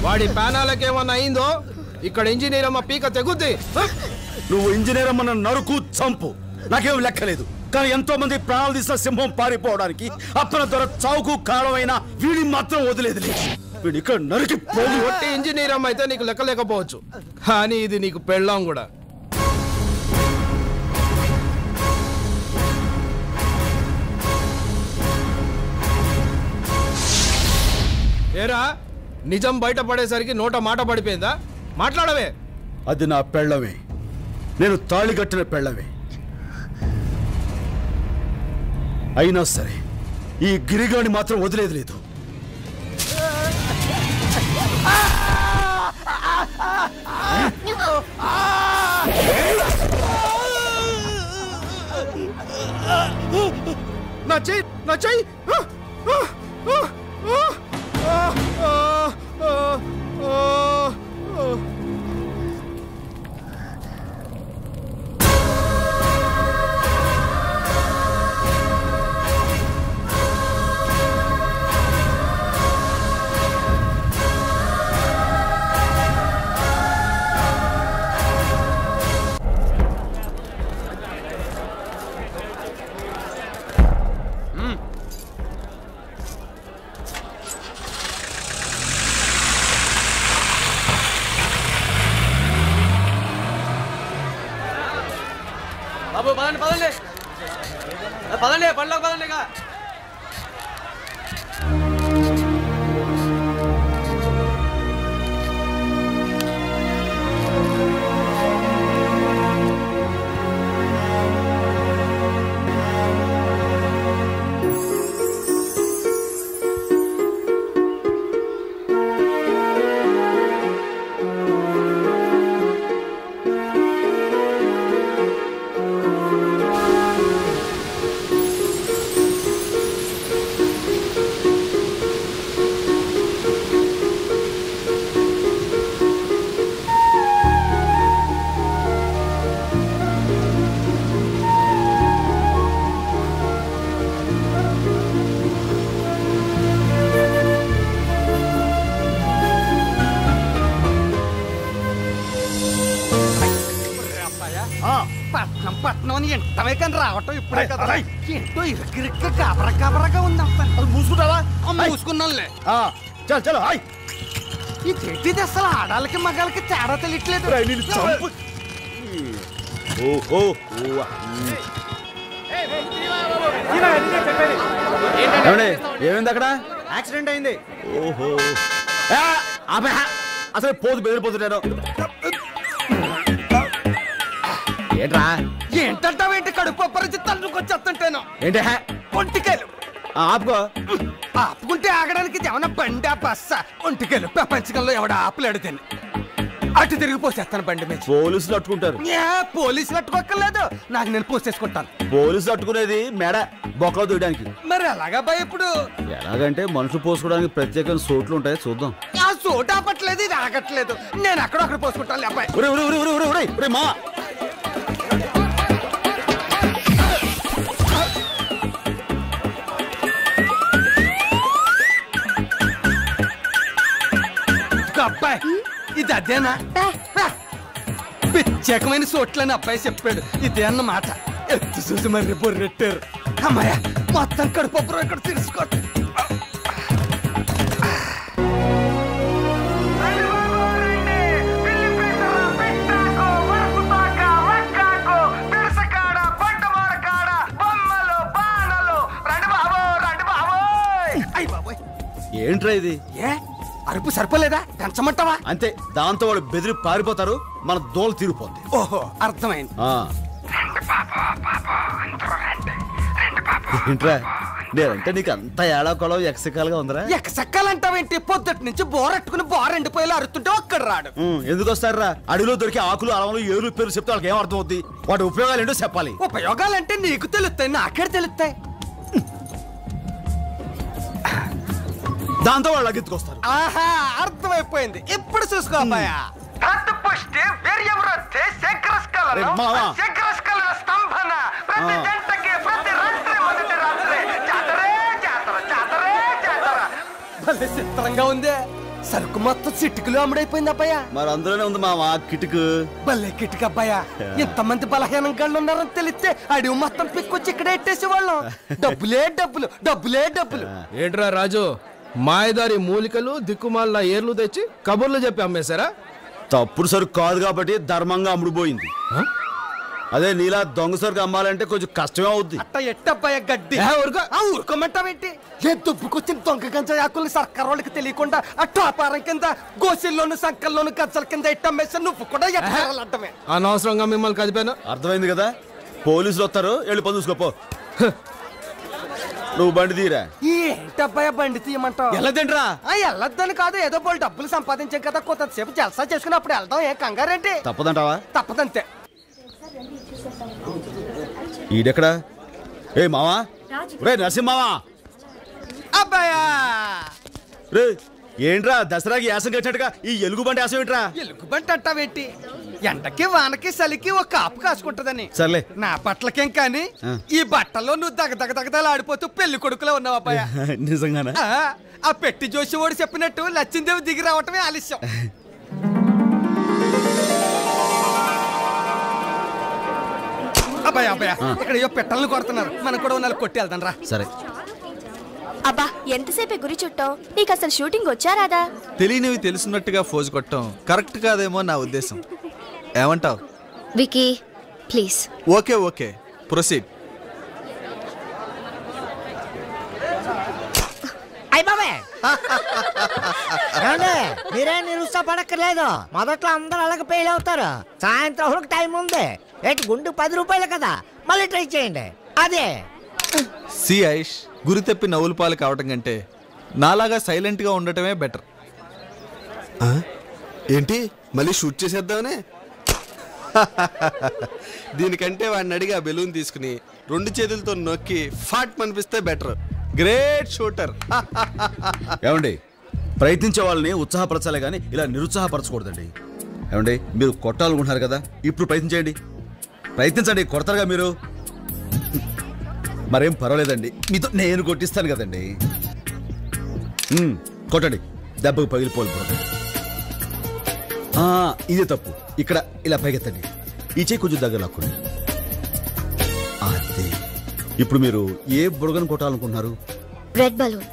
వాడి ప్యానాలకేమన్నా అయిందో ఇక్కడ ఇంజనీర్ అమ్మ పీక తెగుద్ది. నువ్వు ఇంజనీర్ అమ్మ నరుకు చంపు, నాకేం లెక్కలేదు. కానీ ఎంతో మంది ప్రాణాలు తీసిన సింహం పారిపోవడానికి అప్పన దొర చావుకు కారణమైన వీడిని మాత్రం వదిలేదు. వీడు ఇక్కడ నరికి పోగు. ఒట్టి ఇంజనీర్ అమ్మ అయితే నీకు లెక్క లేకపోవచ్చు, కానీ ఇది నీకు పెళ్ళాం కూడా. ఏరా నిజం బయటపడేసరికి నోట మాట పడిపోయిందా? మాట్లాడవే. అది నా పెళ్ళమే, నేను తాళి కట్టిన పెళ్ళమే. అయినా సరే ఈ గిరిగాని మాత్రం వదిలేదు లేదు. నా చెయ్యి, నా చెయ్యి. బాబు పదండి పదండి పదండి, పనిలోకి పదండి. పట్నం ఎంతమే కానీ రావటం ఇప్పుడే కదా. ఏంటో ఇరుకిరిక్క కాబరగా ఉంది. మూసుకుంటావా? మూసుకున్నానులే. చల్ చలో. ఇది అసలు ఆడాలకి మగాలకి తేడా తెలియట్లేదు. ఏమైంది అక్కడ? యాక్సిడెంట్ అయింది. ఓహో, అసలు పోతు బెదిరిపోతున్నాను. ఏంట్రా? ఏంటంటావేంటి? కడుపు పరిచి తల్లుకొచ్చేస్తుంటాను. ఏంటి ఒంటికాయలు ఆపుకో. ఆపుకుంటే ఆగడానికి ఏమన్నా బండి బస్సా? ఒంటికాయలు ప్రపంచకంలో ఎవడ ఆపులేడు తిని అటు తిరిగి పోసేస్తాను బండి మీద. పోలీసులు అట్టుకుంటారు. పోలీసులు అట్టుకోక్కర్లేదు, నాకు నేను పోసేసుకుంటాను. పోలీసులు అట్టుకునేది మెడ బొక్కలు దూయడానికి. మరి ఎలాగా భయ ఇప్పుడు? ఎలాగంటే మనుషులు పోసుకోవడానికి ప్రత్యేకమైన సోట్లు ఉంటాయి, చూద్దాం. ఆ సోటు ఆపట్లేదు, ఇది ఆగట్లేదు. నేను అక్కడ పోసుకుంటాను. అబ్బాయి మా అబ్బాయి ఇది అదేనా? ప్రత్యేకమైన సోట్లని అబ్బాయి చెప్పాడు. ఇదే అన్నమాట. ఎత్తు చూసి మరి బొర్రెట్టారు. అమ్మాయ మొత్తం కడుపు ఇక్కడ తీసుకో. ఏంట్రా ఇది? అరుపు సరిపోలేదా? పెంచమంటావా? అంతే, దాంతో వాళ్ళు బెదిరి పారిపోతారు, మన దోలు తీరిపోద్ది. ఓహో, అర్థమైంది. ఏంట్రా నేనంటే నీకు అంత ఏడాకొలం ఎక్సకాలుగా ఉందరా? ఎక్కసెక్కాలంటావేంటి? పొద్దుటి నుంచి బోరెట్టుకుని బోరెండిపోయేలా అరుతుంటే ఒక్కడు రాడు. ఎందుకు వస్తారా? అడవిలో దొరికి ఆకులు అలవలు ఏరు పేరు చెప్తే వాళ్ళకి ఏం అర్థం అవుద్ది? వాటి ఉపయోగాలు ఏంటో చెప్పాలి. ఉపయోగాలంటే నీకు తెలుస్తాయి, నాకే తెలుస్తాయి. దాంతో వాళ్ళు అగ్గెత్తుకొస్తారు. ఆహా, అర్థమైపోయింది. ఇప్పుడు చూసుకో అబ్బాయ. చిత్రంగా ఉంది. సరుకు మొత్తం చిట్టుకులు అమ్ముడైపోయింది అబ్బాయ. మరి అందులోనే ఉంది మావా కిటుకు. భలే కిటుకు అబ్బాయ. ఇంతమంది బలహీనం గళ్ళు ఉన్నారని తెలిస్తే అడివి మొత్తం పిక్కొచ్చి ఇక్కడ ఎట్టేసే వాళ్ళం. డబ్బులే డబ్బులు, డబ్బులే డబ్బులు. ఏంట్రా రాజు, మాయదారి మూలికలు దిక్కుమాల ఏర్లు తెచ్చి కబుర్లు చెప్పి అమ్మేశారా? తప్పుడు సరుకు కాదు కాబట్టి ధర్మంగా అమ్ముడుపోయింది. అదే నీలా దొంగ సరుకు అమ్మాలంటే కొంచెం కష్టమే అవుద్ది. అట్ట ఎట్టబ్బాయ గడ్డి ఊరుకోమంటావేంటి? ఏ దుబ్బుకొచ్చిన దొంగ గంజా ఆకుల్ని సర్కార్ వాళ్ళకి తెలియకుండా అట్టు అపారం కింద గోసిల్లోను సంకల్లోను గజ్జల కింద ఎట్టమ్మేసా నువ్వు కూడా ఎట్టమే. అనవసరంగా మిమ్మల్ని కదిపాను. అర్థమైంది కదా? పోలీసులు వస్తారు, వెళ్ళి పని చూసుకోపో. నువ్వు బండి తీరా. ఏంటబ్బాయ బండి తీయమంటావు? వెళ్ళదంట్రా. వెళ్ళొద్దని కాదు, ఏదో పోలు డబ్బులు సంపాదించాం కదా, కొంతసేపు జల్సా చేసుకుని అప్పుడు వెళ్దాం. ఏ కంగారేంటి? తప్పదంటావా? తప్పదంతే. ఈడెక్కడా? ఏ మావా, రే నరసింహావా. అబ్బాయా రే ఏంట్రా దసరాకి యాసం కట్టినట్టుగా ఈ ఎలుగుబంటి యాసం ఏంట్రా? ఎలుగుబంటి అంటావేంటి? ఎండకి వానకి చలికి ఒక కాపు కాసుకుంటదని. సర్లే, నా పట్లకేం కానీ ఈ బట్టల్లో నువ్వు దగదగదగదలు ఆడిపోతూ పెళ్లి కొడుకులో ఉన్నావు అబ్బాయ. నిజంగానా? ఆ పెట్టి జోషి ఓడి చెప్పినట్టు లచ్చిందేవి దిగి రావటమే ఆలస్యం. అబ్బాయి అబ్బాయి ఇక్కడ ఏదో పెట్టలను కొడుతున్నారు, మనకు కూడా ఉన్న కొట్టి వెళ్తాను రా. సరే. అబ్బా ఎంతసేపే గురి చుట్టావు? నీకు అసలు షూటింగ్ వచ్చారాదా? తెలియనివి తెలుసున్నట్టుగా ఫోజు కొట్టడం కరెక్ట్ కాదేమో నా ఉద్దేశం. ఏమంటావు Vicky? Please. Okay okay, proceed. మీరేం నిరుత్సాహపడక్కర్లేదు. మొదట్లో అందరూ అలాగే ఫెయిల్ అవుతారు. సాయంత్రం వరకు టైం ఉంది. ఏంటి గుండు 10 రూపాయలు కదా, మళ్ళీ ట్రై చేయండి. అదే సి ఐష్, గురి తప్పి నవ్వుల పాలు కావటం కంటే నాలాగా సైలెంట్ గా ఉండటమే బెటర్. ఏంటి మళ్ళీ షూట్ చేసేద్దామనే? దీనికంటే వాడిని అడిగి ఆ బెలూన్ తీసుకుని 2 చేతులతో నొక్కి ఫాట్ మనిపిస్తే బెటర్. Great shooter. ఏమండి, ప్రయత్నించే వాళ్ళని ఉత్సాహపరచాలే కానీ ఇలా నిరుత్సాహపరచకూడదండి. ఏమండి, మీరు కొట్టాలనుకుంటున్నారు కదా, ఇప్పుడు ప్రయత్నించండి. ప్రయత్నించండి, కొడతారుగా మీరు. మరేం పర్వాలేదండి, మీతో నేను కొట్టిస్తాను కదండి. కొట్టండి, దెబ్బకు పగిలిపోలు. ఇదే తప్పు. ఇక్కడ ఇలా పైకెత్తండి, ఈ చేయి కొంచెం దగ్గర లాక్కోండి. అదే. ఇప్పుడు మీరు ఏ బుడగను కొట్టాలనుకుంటున్నారు? Red balloon.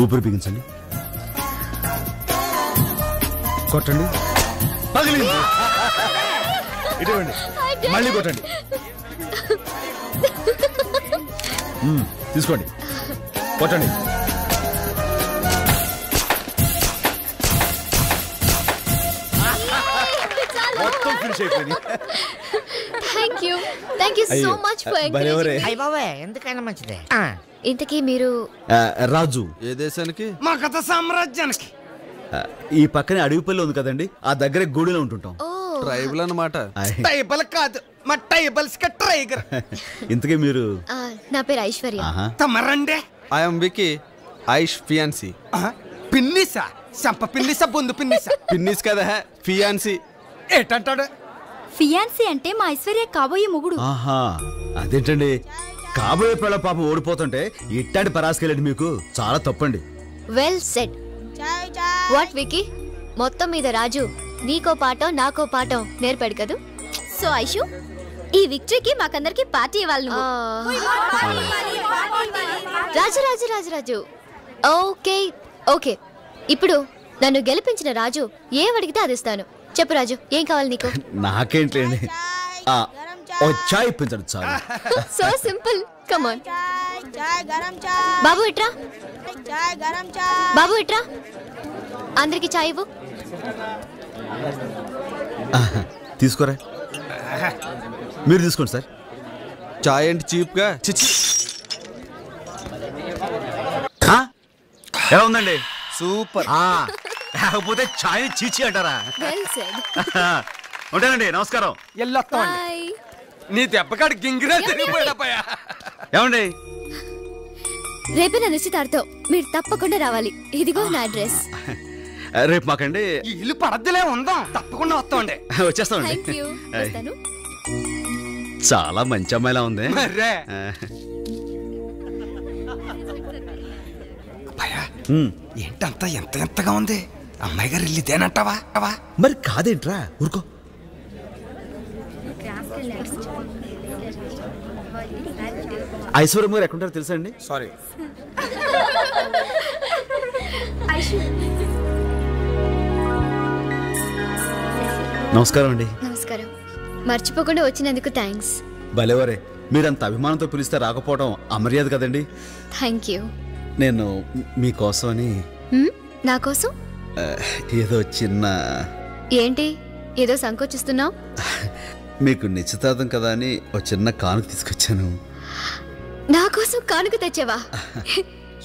ఊపిరి బిగించండి, కొట్టండి. పగిలింది. ఇటువంటి మళ్ళీ కొట్టండి. తీసుకోండి, కొట్టండి. మొత్తం ఫినిష్ అయిపోయింది. Thank you so much for encouraging. అయ్య బాబాయ్, ఎందుకైనా మంచిదే. ఇంతకీ మీరు? రాజు. ఏ దేశానికి? మా కథ సామ్రాజ్యానికి. ఈ పక్కనే అడవిపల్లి ఉంది కదండి, ఆ దగ్గరే గూడిలో ఉంటుంటాం. ట్రైబల్ అన్నమాట. టైబల్ కాదు, మా టైబల్స్ కి టైగర్. ఇంతకీ మీరు? నా పేరు ఐశ్వర్య. తమరండే? I'm Vicky, Aish fiancee. పిన్నిసా? సంప పిన్నిసా, బొందు పిన్నిసా? పిన్నిస్ కదా, ఫియాన్సీ. ఏటంటాడు? ఫియాన్సీ అంటే మా ఐశ్వర్య కాబోయే మొగుడు. ఆహా, అదేంటండి, కాబోయే పిల్ల పాపం ఓడిపోతుంటే ఇట్టాంటి పరాసుకెళ్ళండి, మీకు చాలా తప్పండి. Well said. వాట్ వికీ, మొత్తం మీద రాజు నీకో పాఠం నాకో పాఠం నేర్పాడు కదూ. సో ఐషు, ఈ విక్టరీకి మాకందరికి పార్టీ ఇవ్వాలి. రాజు రాజు రాజు రాజు. ఓకే ఓకే, ఇప్పుడు నన్ను గెలిపించిన రాజు ఏం అడిగితే అది ఇస్తాను. చెప్పు రాజు, ఏం కావాలి నీకు? నాకేంటండి, చాయ్ ఇప్పించండి చాలు. So simple. కమ్ ఆన్ బాబు, ఇట్రా. బాబు ఇట్రా, అందరికి చాయ్ ఇవ్వు. తీసుకోరా, మీరు తీసుకోండి సార్. చాయ్ ఏంటి చీప్గా? చిచ్చి, ఎలా ఉందండి? సూపర్. లేకపోతే ఛాయ్ చీచి అంటారా? Well said. ఉంటానండి, నమస్కారం. ఎల్లొస్తామండి. బాయ్. నీ దెబ్బకాడు గింగిరా తిరిగిపోయాడప్పయ్యా. ఏమండి? రేపే నా నిశ్చితార్థం, మీరు తప్పకుండా రావాలి. ఇదిగో నా అడ్రస్. రేపు మాకండి. ఈ ఇల్లు పడద్దులే ఉందాం, తప్పకుండా వస్తామండి. వచ్చేస్తామండి. Thank you. వస్తాను. చాలా మంచి అమ్మాయిలా ఉంది. మర్రే ఏంటంతా ఎంత ఎంతగా ఉంది? అమ్మాయి గారు ఇల్లు ఇదేనంటావా? మరి కాదేంట్రా, ఊరుకో. ఐశ్వర్యం గారు ఎక్కడుంటారో తెలుసా అండి? సారీ. నమస్కారం అండి. నమస్కారం. మర్చిపోకుండా వచ్చినందుకు థ్యాంక్స్. భలేవరే, మీరంత అభిమానంతో పిలిస్తే రాకపోవడం అమర్యాద కదండి. Thank you. నేను మీకోసం అని నా కోసం ఏదో చిన్న, ఏంటి ఏదో సంకోచిస్తున్నావు? మీకు నిశ్చితార్థం కదా అని ఒక చిన్న కానుక తీసుకొచ్చాను. నా కోసం కానుక తెచ్చావా?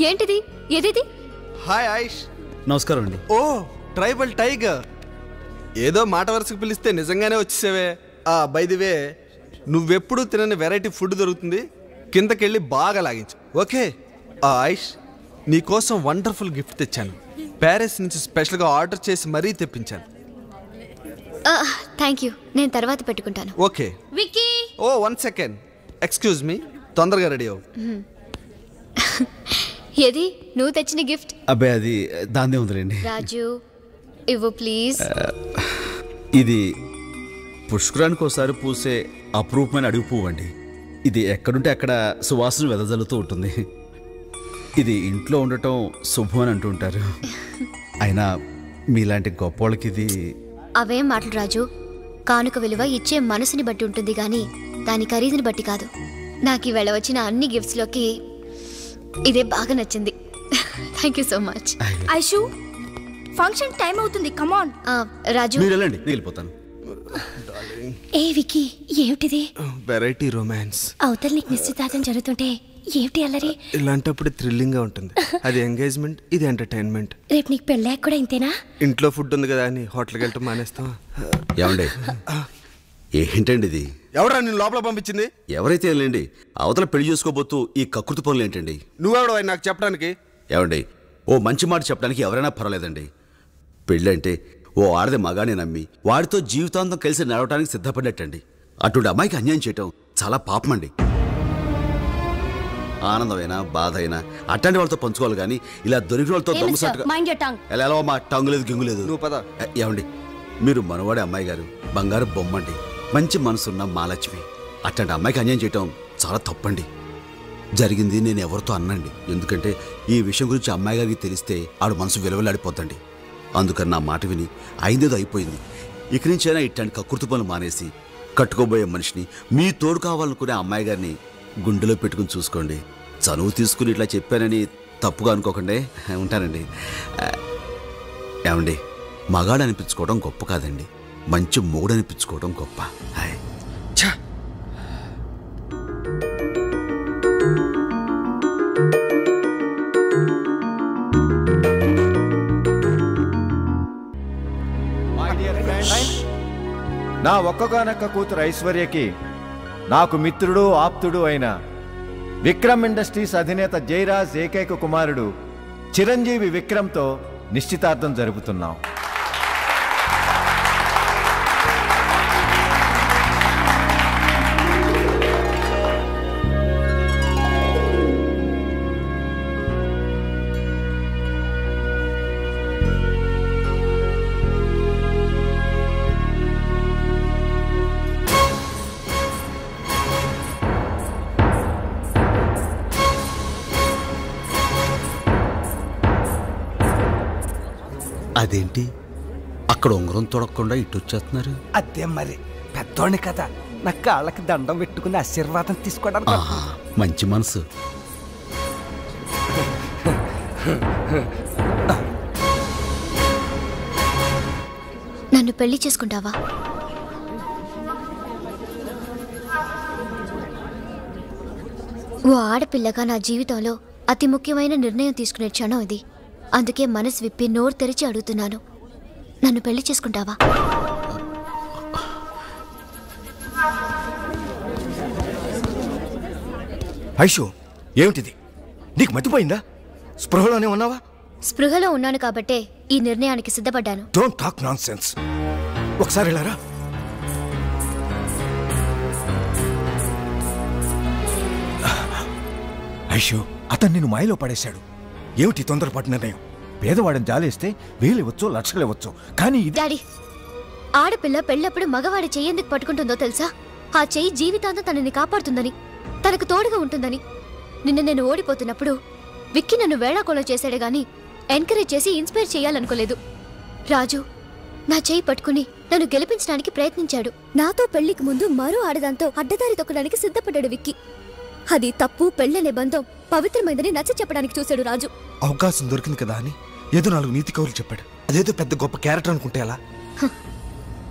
ఏంటిది? ఏదేది? హాయ్ ఆయుష్. నమస్కారం అండి. ఓ ట్రైబల్ టైగర్, ఏదో మాట వరుసకు పిలిస్తే నిజంగానే వచ్చేసేవే. బై ది వే, నువ్వెప్పుడు తినని వెరైటీ ఫుడ్ దొరుకుతుంది, కిందకెళ్ళి బాగా లాగించు. ఓకే ఆయుష్, నీకోసం వండర్ఫుల్ గిఫ్ట్ తెచ్చాను. ప్యారిస్ నుంచి స్పెషల్గా ఆర్డర్ చేసి మరీ తెప్పించాను. థ్యాంక్ యూ, నేను తర్వాత పెట్టుకుంటాను. ఓకే. విక్కీ. ఓ 1 సెకండ్, ఎక్స్క్యూజ్ మీ, తొందరగా రెడీ అవ్వు. ఏది నువ్వు తెచ్చిన గిఫ్ట్? అబ్బాయి అది దాన్నే ఉందిలేండి. రాజు ఇవ్వు ప్లీజ్. ఇది పుష్కరానికి ఒకసారి పూసే అపురూపమైన అడుగు పువ్వు అండి. ఇది ఎక్కడుంటే అక్కడ సువాసన వెదజల్లుతూ ఉంటుంది. ఇది ఇంట్లో ఉండటం శుభం అని అంటూ ఉంటారు. అయినా మీలాంటి గొప్ప వాళ్ళకి ఇది. అవేం మాటలు రాజు, కానుక విలువ ఇచ్చే మనసుని బట్టి ఉంటుంది కానీ దాని ఖరీదుని బట్టి కాదు. నాకు ఈవేళ వచ్చిన అన్ని గిఫ్ట్స్లోకి ఇదే బాగా నచ్చింది. Thank you so much. Aishu, function time అవుతుంది, కమాన్. రాజు మీరు వెళ్ళండి, నేను వెళ్ళిపోతాను. ఏ వికీ, ఏమిటిది? Variety romance. అవతల నీకు నిశ్చితార్థం జరుగుతుంటే ఏమిటి అల్లరి? ఇలాంటప్పుడు థ్రిల్లింగ్ గా ఉంటుంది. అది ఎంగేజ్మెంట్, ఇది ఎంటర్టైన్మెంట్. రేపు నీకు పెళ్ళాక కూడా ఇంతేనా? ఇంట్లో ఫుడ్ ఉంది కదా అని హోటల్కి వెళ్ళటం మానేస్తాం. ఏమండి, ఏంటండి ఇది? ఎవరా నేను లోపల పంపించింది? ఎవరైతే వెళ్ళండి, అవతల పెళ్లి చేసుకోబోతూ ఈ కకృతి పనులు ఏంటండి? నువ్వెవడో నాకు చెప్పడానికి? ఏమండి, ఓ మంచి మాట చెప్పడానికి ఎవరైనా పర్వాలేదండి. పెళ్ళంటే ఓ ఆడది మగానే నమ్మి వాడితో జీవితాంతం కలిసి నడవడానికి సిద్ధపడ్డట్టండి. అటువంటి అమ్మాయికి అన్యాయం చేయటం చాలా పాపం అండి. ఆనందమైనా బాధ అయినా అట్లాంటి వాళ్ళతో పంచుకోవాలి కానీ ఇలా దొరికిన వాళ్ళతో దొంగసట్టుగా ఎలా మా టంగు లేదు గింగు లేదు. నువ్వు పద. ఏమండి, మీరు మనవాడే అమ్మాయి గారు, బంగారు బొమ్మండి, మంచి మనసున్న మహాలక్ష్మి. అట్లాంటి అమ్మాయికి అన్యాయం చేయటం చాలా తప్పండి. జరిగింది నేను ఎవరితో అన్నండి, ఎందుకంటే ఈ విషయం గురించి అమ్మాయి గారికి తెలిస్తే ఆడు మనసు విలువలాడిపోతండి. అందుకని నా మాట విని అయిందేదో అయిపోయింది. ఇక నుంచైనా ఇట్లాంటి కకృతి పనులు మానేసి కట్టుకోబోయే మనిషిని, మీ తోడు కావాలనుకునే అమ్మాయి గారిని గుండెలో పెట్టుకుని చూసుకోండి. చనువు తీసుకుని ఇట్లా చెప్పానని తప్పుగా అనుకోకండి. ఉంటానండి. ఏమండి, మగాడు అనిపించుకోవడం గొప్ప కాదండి, మంచి మొగుడు అనిపించుకోవడం గొప్ప. హాయ్. నా ఒక్కగానొక్క కూతురు ఐశ్వర్యకి నాకు మిత్రుడు ఆప్తుడు అయిన విక్రమ్ ఇండస్ట్రీస్ అధినేత జయరాజ్ ఏకైక కుమారుడు చిరంజీవి విక్రమ్తో నిశ్చితార్థం జరుపుతున్నాం. అదేంటి అక్కడ ఉంగరం తొడకుండా ఇటు వచ్చేస్తున్నారు? అదే మరి, పెద్దోడిని కదా, నా కాళ్ళకి దండం పెట్టుకుని ఆశీర్వాదం తీసుకోవడానికి. మంచి మనసు. నన్ను పెళ్లి చేసుకుంటావా? ఓ ఆడపిల్లగా నా జీవితంలో అతి ముఖ్యమైన నిర్ణయం తీసుకునే క్షణం ఇది. అందుకే మనసు విప్పి నోరు తెరిచి అడుగుతున్నాను, నన్ను పెళ్లి చేసుకుంటావా? ఐషు, ఏమిటిది? నీకు మతిపోయిందా? స్పృహలోనే ఉన్నావా? స్పృహలో ఉన్నాను కాబట్టే ఈ నిర్ణయానికి సిద్ధపడ్డాను. Don't talk nonsense. ఒకసారి వెళ్ళారా? ఐషు, అతను నిన్ను మాయలో పడేశాడు. ఏమిటి తొందరపాటు నిర్ణయం? పేదవాడిని జాలేస్తే వేలివ్వచ్చు, లక్షలివ్వచ్చు, కానీ డాడీ, ఆడపిల్ల పెళ్ళప్పుడు మగవాడి చెయ్యేందుకు పట్టుకుంటుందో తెలుసా? ఆ చెయ్యి జీవితాంతం తనని కాపాడుతుందని, తనకు తోడుగా ఉంటుందని. నిన్న నేను ఓడిపోతున్నప్పుడు విక్కీ నన్ను వేళాకోళం చేశాడు గాని ఎంకరేజ్ చేసి ఇన్స్పైర్ చేయాలనుకోలేదు. రాజు నా చెయ్యి పట్టుకుని నన్ను గెలిపించడానికి ప్రయత్నించాడు. నాతో పెళ్లికి ముందు మరో ఆడదాంతో అడ్డదారి తొక్కడానికి సిద్ధపడ్డాడు విక్కీ. అది తప్పు, పెళ్ళనే బంధం పవిత్రమైందని నచ్చ చెప్పడానికి చూశాడు రాజు. అవకాశం దొరికింది కదా అని ఏదో 4 నీతి కౌరులు చెప్పాడు. అదేదో పెద్ద గొప్ప క్యారెక్టర్ అనుకుంటే ఎలా?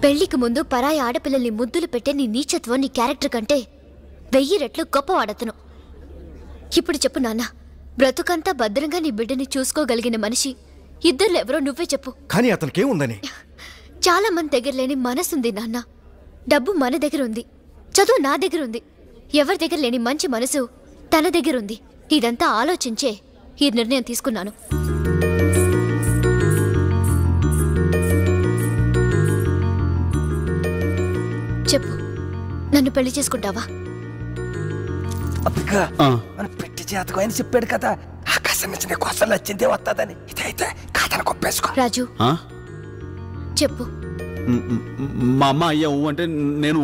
పెళ్లికి ముందు పరాయి ఆడపిల్లల్ని ముద్దులు పెట్టే నీ నీచత్వం నీ క్యారెక్టర్ కంటే 1000 రెట్లు గొప్పవాడతను. ఇప్పుడు చెప్పు నాన్న, బ్రతుకంతా భద్రంగా నీ బిడ్డని చూసుకోగలిగిన మనిషి ఇద్దరులో ఎవరో నువ్వే చెప్పు. కానీ అతనికేముందని? చాలా మంది దగ్గర లేని మనసుంది నాన్న. డబ్బు మన దగ్గర ఉంది, చదువు నా దగ్గర ఉంది. ఎవరి దగ్గర లేని మంచి మనసు తన దగ్గర ఉంది. ఇదంతా ఆలోచించే ఈ నిర్ణయం తీసుకున్నాను. చెప్పు, నన్ను పెళ్లి చేసుకుంటావా? మన పెట్టి జాతకం అని చెప్పాడు కదా, ఆకాశం నుంచి కోసం నచ్చిందే వస్తుందని. ఇదైతే కాదని కొప్పేసుకో. రాజు చెప్పు. మా అమ్మ అయ్యా అంటే నేను